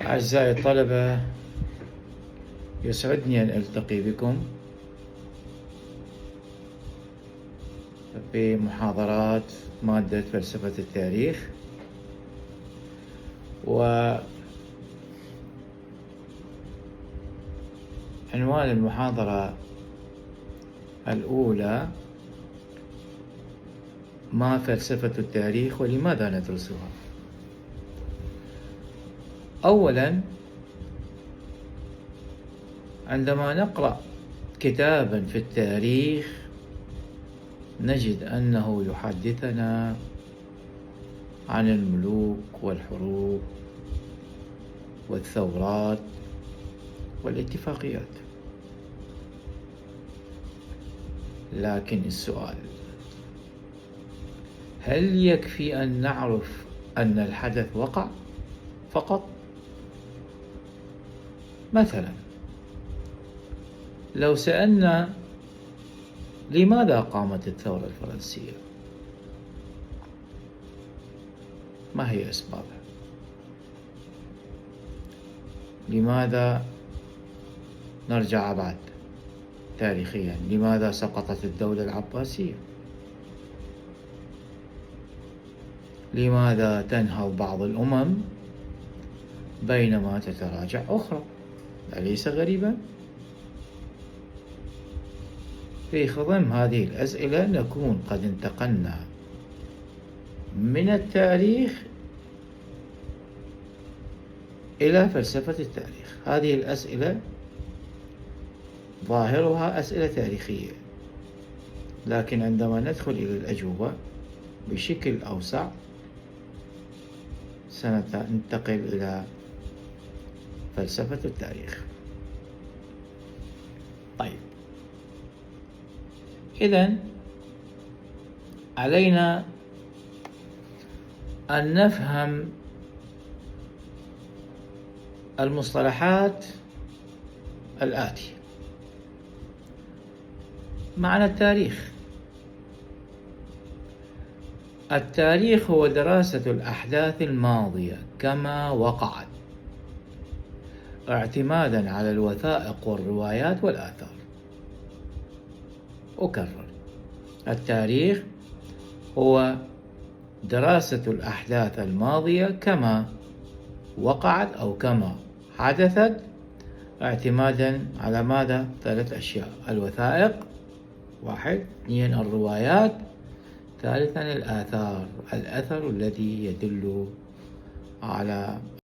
أعزائي الطلبة، يسعدني أن ألتقي بكم في محاضرات مادة فلسفة التاريخ. وعنوان المحاضرة الأولى: ما فلسفة التاريخ ولماذا ندرسها؟ أولاً، عندما نقرأ كتاباً في التاريخ نجد أنه يحدثنا عن الملوك والحروب والثورات والاتفاقيات، لكن السؤال: هل يكفي أن نعرف أن الحدث وقع فقط؟ مثلا، لو سألنا لماذا قامت الثورة الفرنسية؟ ما هي أسبابها؟ لماذا نرجع بعد تاريخيا؟ لماذا سقطت الدولة العباسية؟ لماذا تنهض بعض الأمم بينما تتراجع أخرى؟ أليس غريبا؟ في خضم هذه الأسئلة نكون قد انتقلنا من التاريخ إلى فلسفة التاريخ. هذه الأسئلة ظاهرها أسئلة تاريخية، لكن عندما ندخل إلى الأجوبة بشكل أوسع سننتقل إلى فلسفة التاريخ. طيب، إذن علينا أن نفهم المصطلحات الآتية. معنى التاريخ: التاريخ هو دراسة الأحداث الماضية كما وقعت، اعتمادا على الوثائق والروايات والآثار. أكرر: التاريخ هو دراسة الأحداث الماضية كما وقعت أو كما حدثت، اعتمادا على ماذا؟ 3 أشياء: الوثائق 1، 2 الروايات، 3 الآثار، الأثر الذي يدل على